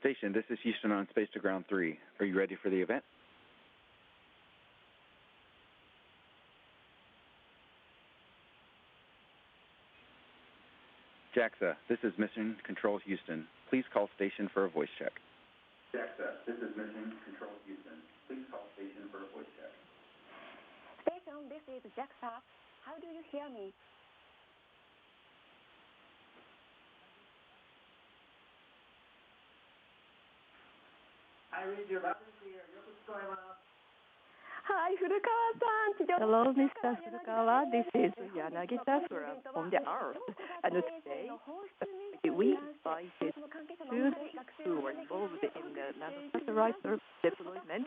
Station, this is Houston on Space to Ground 3. Are you ready for the event? JAXA, this is Mission Control Houston. Please call station for a voice check. JAXA, this is Mission Control Houston. Please call station for a voice check. Station, this is JAXA. How do you hear me? I read your loud and clear. Furukawa. Hi, Furukawa-san. Hello, Mr. Furukawa. This is Yanagita from the Earth. And today, we invited students who were involved in the NASA satellite deployment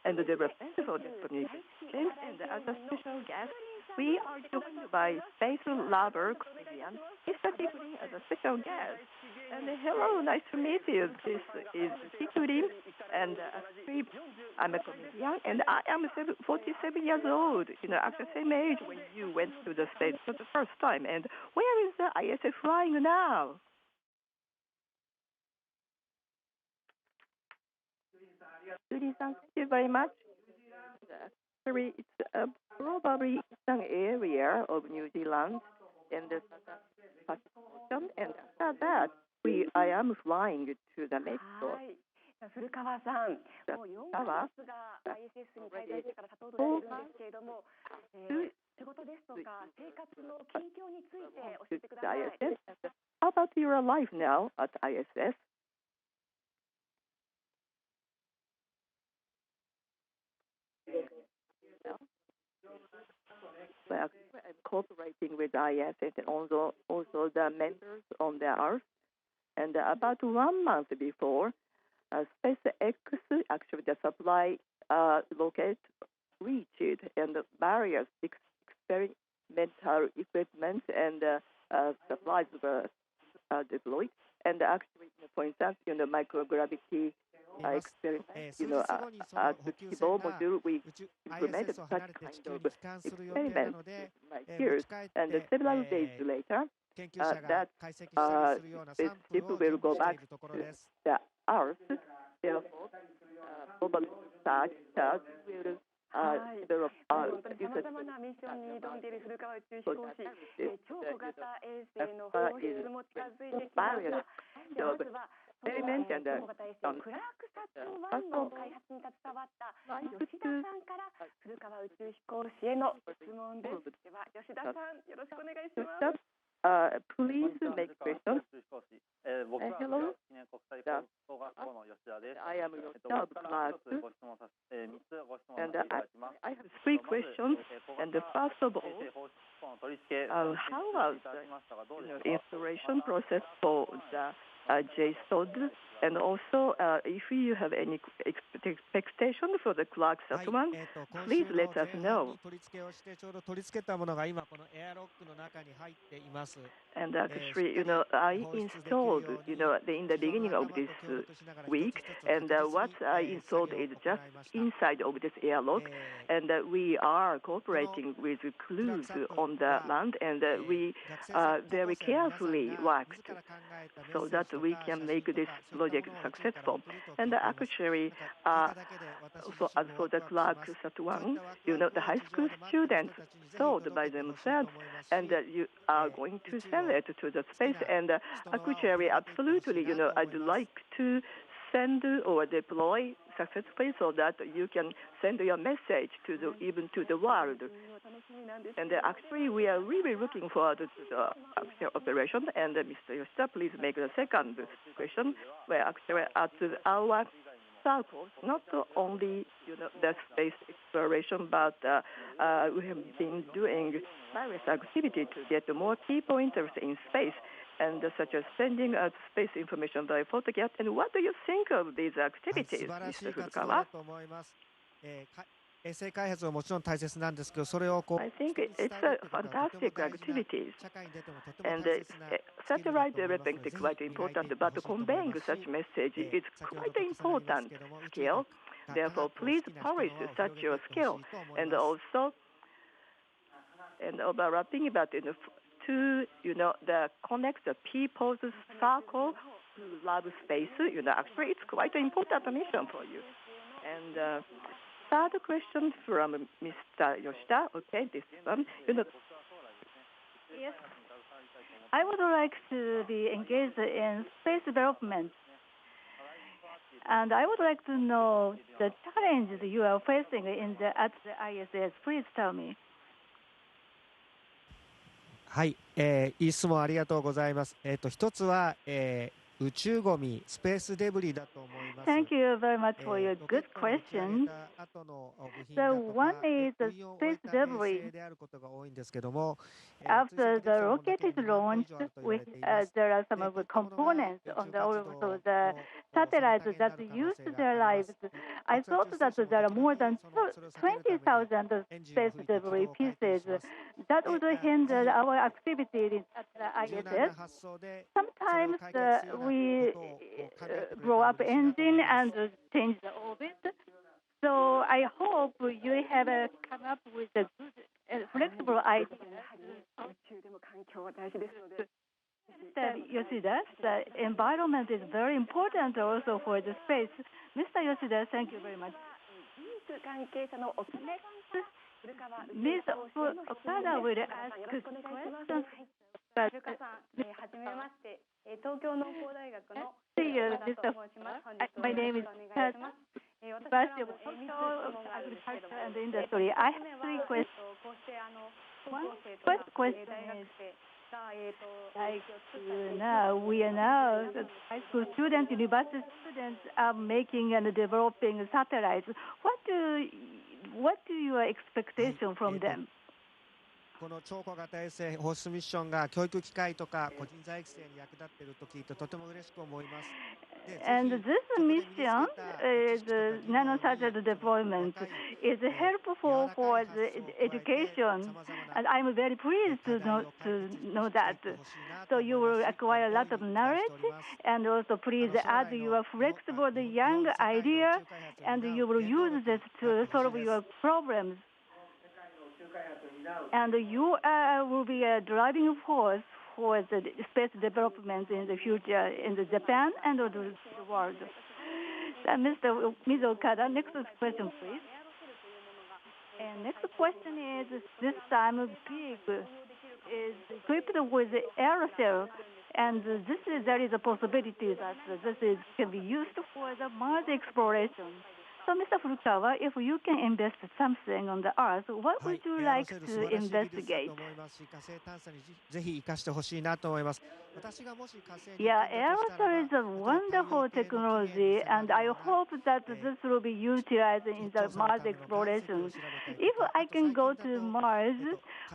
and the development of the communication. And as a special guest, we are joined by space lover comedian Mr. Kikurin as a special guest. And hello, nice to meet you. This is Kikurin, and I'm a comedian, and I am 47 years old. At the same age when you went to the States for the first time. And where is the ISS flying now? Judy-san, thank you very much. Actually, it's probably an area of New Zealand and the Pacific Ocean, and after that, I am flying to the Mexico. 古川さん、もう4ヶ月が ISS に滞在してから経とうとしているんですけれども、仕事ですとか生活の近況について教えてください。How about your life now at ISS? Well, I'm cooperating with ISS and also the members on the Earth. And about 1 month before, SpaceX, actually the supply rocket reached and various experimental equipment and supplies were deployed. And actually, for instance, microgravity experiment, at the Kibo module, we implemented such kind of experiment like years. And several days later, that spaceship will go back to the Earth. Therefore, probably stars will 本当にさまざまなミッションに挑んでいる古川宇宙飛行士、超小型衛星の放出も近づいてきました。まずはその超小型衛星クラークサット1の開発に携わった吉田さんから古川宇宙飛行士への質問です。では吉田さん、よろしくお願いします。Please make questions. Hello. I am Yoshida of Clark. And I have 3 questions. And first of all, how was the installation process for the JSOD? And also, if you have any expectation for the Clark Sat 1, please let us know. And actually, I installed, in the beginning of this week, and what I installed is just inside of this airlock, and we are cooperating with crews on the land, and we very carefully worked so that we can make this project successful. And actually, for the Clark Sat 1, the high school students sold by themselves, and you are going to sell it to the space. And actually, absolutely, I'd like to send or deploy successfully so that you can send your message even to the world. And actually, we are really looking forward to the actual operation. And Mr. Yoshida, please make the second question, where actually at our circles, not only the space exploration, but we have been doing various activities to get more people interested in space, and such as sending out space information by photograph. And what do you think of these activities, Mr. Furukawa? I think it's a fantastic activities, and satellite development is quite important, but conveying such message is quite an important skill. Therefore, please polish such your skill, and also, and overlapping about to the connect the people's circle love space, actually it's quite an important mission for you. And third question from Mr. Yoshida. Okay, this one. Yes. I would like to be engaged in space development. And I would like to know the challenges you are facing at the ISS. Please tell me. はい、いい質問ありがとうございます。一つは、宇宙ゴミ、スペースデブリだと思います。Thank you very much for your good question. So one is the space debris. After the rocket is launched, there are some of the components on also the satellites that used their lives. I thought that there are more than 20,000 space debris pieces that would hinder our activity at the ISS. Sometimes we blow up engine and change the orbit. So I hope you have come up with a good flexible idea. Mr. Yoshida, the environment is very important also for the space. Mr. Yoshida, thank you very much. Ms. Okada will ask questions. My name is University of Agriculture and Industry. I have three questions. First question is, we are now high school students, university students are making and developing satellites. What do your expectation from them? この超小型衛星放出ミッションが教育機会とか個人材育成に役立っていると聞いてとても嬉しく思います。And this mission is nanosatellite deployment is helpful for the education, and I'm very pleased to know that. So you will acquire a lot of knowledge, and also please add your flexible young idea, and you will use this to solve your problems. And you will be a driving force for the space development in the future in Japan and the world. Mr. Ms. Okada, next question, please. And next question is, this time Big is equipped with aerosol, and there is a possibility that can be used for the Mars exploration. So, Mr. Furukawa, if you can invest something on the Earth, what would you like to investigate? Yeah, aerosol is a wonderful technology, and I hope that this will be utilized in the Mars exploration. If I can go to Mars,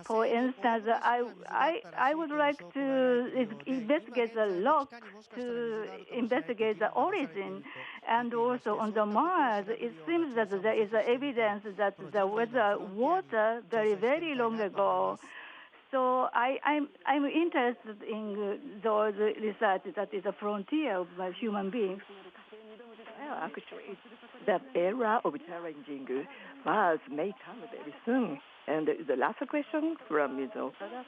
for instance, I would like to investigate the rock, to investigate the origin, and also on the Mars, it seems that there is evidence that there was water very, very long ago. So I'm interested in those research that is a frontier of human beings. Well, actually, the era of challenging Mars may come very soon. And the last question from Ms. Okada,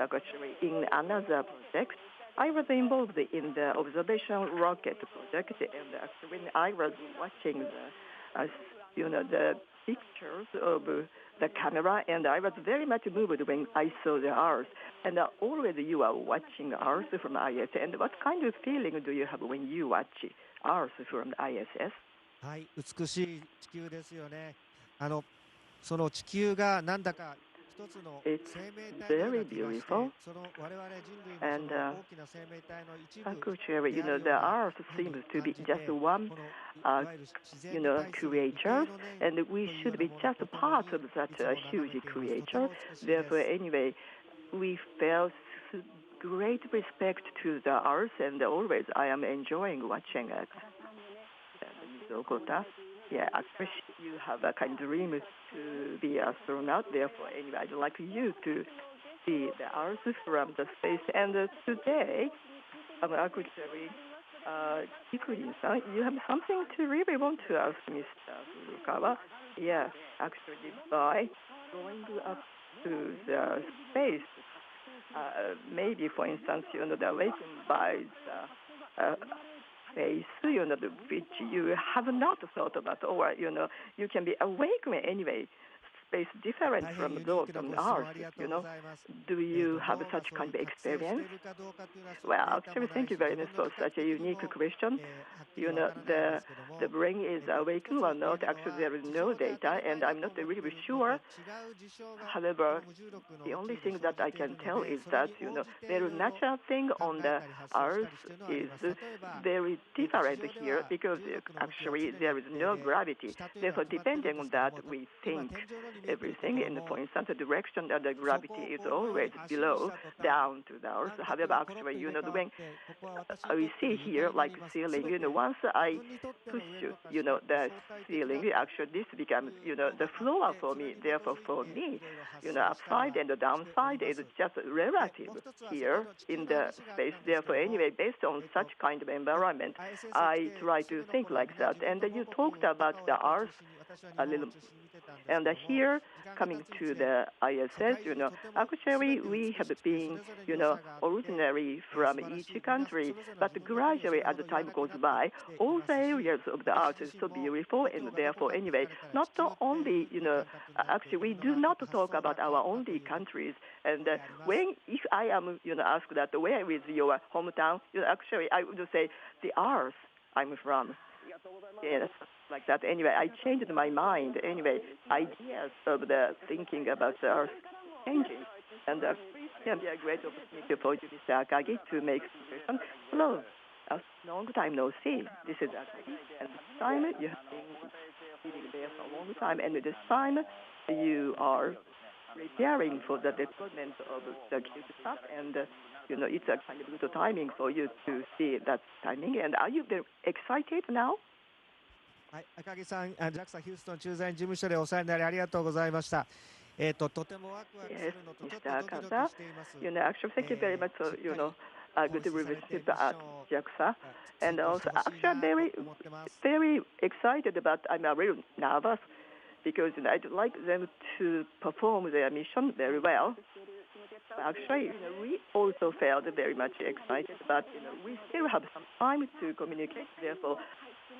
actually, in another project, I was involved in the observation rocket project, and actually when I was watching the pictures of the camera, and I was very much moved when I saw the Earth. And always you are watching Earth from ISS. And what kind of feeling do you have when you watch Earth from ISS? はい、美しい地球ですよね。その地球がなんだか一つの生命体のような気がして、その我々人類もその大きな生命体の一部 Actually, the Earth seems to be just one, creature, and we should be just part of that huge creature. Therefore, anyway, we felt great respect to the Earth, and always I am enjoying watching it. Yeah, actually, you have a kind of dream to be an astronaut. Therefore, anyway, I'd like you to see the Earth from the space. And today, actually, Hikuri-san, you have something to really want to ask Mr. Furukawa. Yeah, actually, by going up to the space, maybe, for instance, the waiting by space, which you have not thought about, or you can be awakened anyway. Space different from those on Earth. Do you have such kind of experience? Well, actually, thank you very much for such a unique question. The brain is awakened or not. Actually, there is no data, and I'm not really sure. However, the only thing that I can tell is that very natural thing on the Earth is very different here because actually there is no gravity. Therefore, depending on that, we think everything in the point center direction that the gravity is always below, down to the Earth. However, actually, when we see here like ceiling, once I push, the ceiling, actually this becomes, the floor for me. Therefore, for me, upside and the downside is just relative here in the space. Therefore, anyway, based on such kind of environment, I try to think like that. And you talked about the Earth a little. And here, coming to the ISS, actually we have been, originally from each country, but gradually as the time goes by, all the areas of the Earth is so beautiful, and therefore, anyway, not only, actually we do not talk about our only countries. And if I am, asked that where is your hometown, actually I would say the Earth I'm from. Yes, like that. Anyway, I changed my mind. Anyway, ideas of the thinking about the Earth changing. And it can be a great opportunity for you, Mr. Akagi, to make some. Hello. A long time no see. This is Akagi. And this time you have been living there for a long time. And this time you are preparing for the deployment of the cute stuff. And it's a kind of good timing for you to see that timing. And are you very excited now? はい、赤木さん、JAXA ヒューストン駐在事務所でお世話になりありがとうございました。とてもワクワクするのとちょっとドキドキしています。Actually, thank you very much for, a good relationship at JAXA. And also, actually, I'm very excited, but I'm a little nervous because I'd like them to perform their mission very well. Actually, we also felt very much excited, but we still have some time to communicate. Therefore,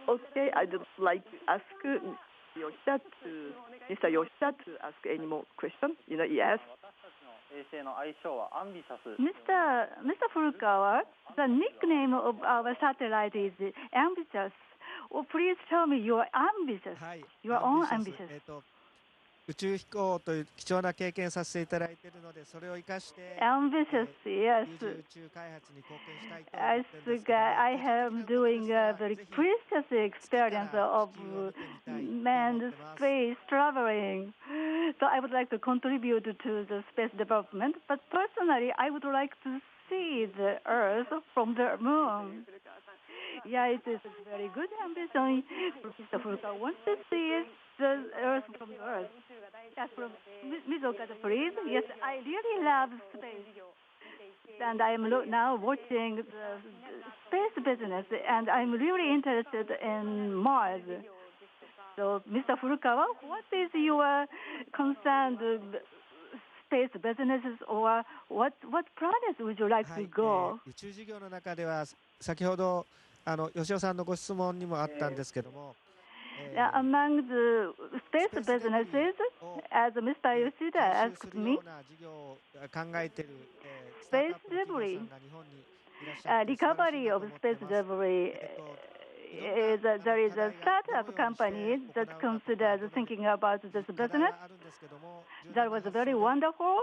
okay, I'd like to ask Mr. Yoshida to ask any more questions. Yes. Mr. Furukawa, the nickname of our satellite is ambitious. Oh, please tell me you are ambitious. You are all ambitious. 宇宙飛行という貴重な経験させていただいているので、それを生かして ambitious, yes. 宇宙開発に貢献したいと I think I am doing a very precious experience of manned space traveling. So I would like to contribute to the space development, but personally I would like to see the Earth from the moon. Yeah, it is a very good ambition. Professor Furukawa wants to see the Earth from the Earth. Yes, from Ms. Okada, please. Yes, I really love space. And I am now watching the space business, and I'm really interested in Mars. So, Mr. Furukawa, what is your concern space businesses, or what planets would you like to go? 宇宙事業の中では先ほど吉尾さんのご質問にもあったんですけども。Among the space businesses, as Mr. Yoshida asked me, space debris, recovery of space debris, there is a startup company that considers thinking about this business. That was very wonderful.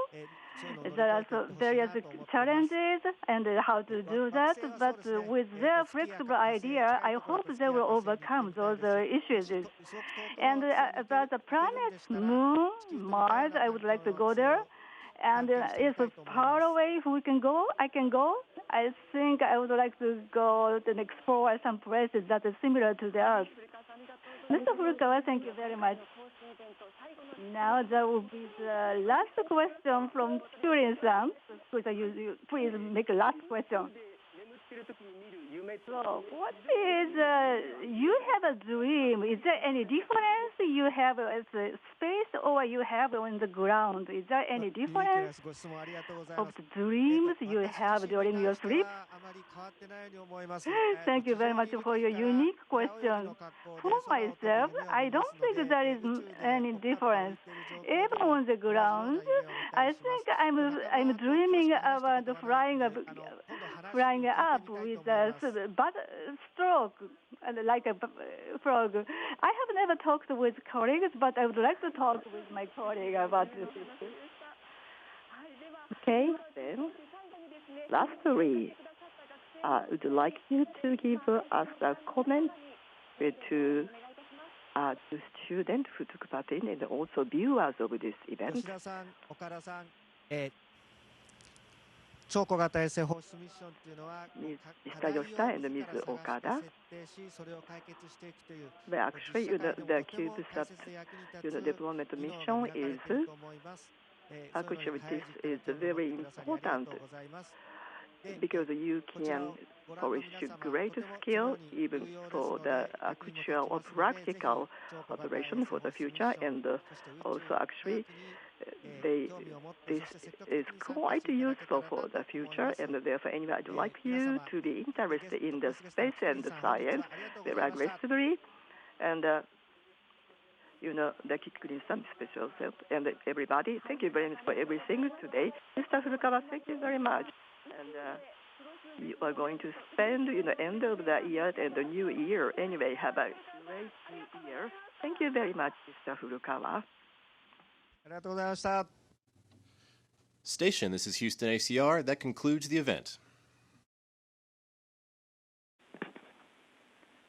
There are various challenges and how to do that, but with their flexible idea, I hope they will overcome those issues. And about the planets, Moon, Mars, I would like to go there. And if far away we can go, I can go. I think I would like to go and explore some places that are similar to the Earth. Mr. Furukawa, thank you very much. Now that will be the last question from Turin-san. Please make a last question. So, what is, you have a dream. Is there any difference you have as a space or you have on the ground? Is there any difference of the dreams you have during your sleep? Thank you very much for your unique question. For myself, I don't think there is any difference. Even on the ground, I think I'm dreaming about flying up with a stroke, like a frog. I have never talked with colleagues, but I would like to talk with my colleague about this issue. Okay, then, lastly, I would like you to give us a comment to students who took part in and also viewers of this event. 超小型衛星放出ミッションっていうのは、Mr. Yoshida and Ms. Okada. But actually, the CubeSat deployment mission is actually this is very important because you can polish great skill even for the actual or practical operation for the future, and also actually this is quite useful for the future, and therefore anyway I'd like you to be interested in the space and the science very aggressively, and the Kikurin-san special self and everybody. Thank you very much for everything today. Mr. Furukawa, thank you very much. And you are going to spend end of the year and the new year. Anyway, have a great new year. Thank you very much, Mr. Furukawa. ありがとうございました。 Station, this is Houston ACR. That concludes the event.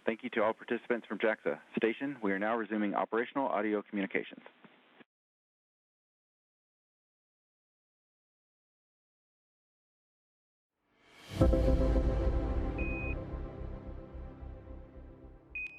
Thank you to all participants from JAXA. Station, we are now resuming operational audio communications.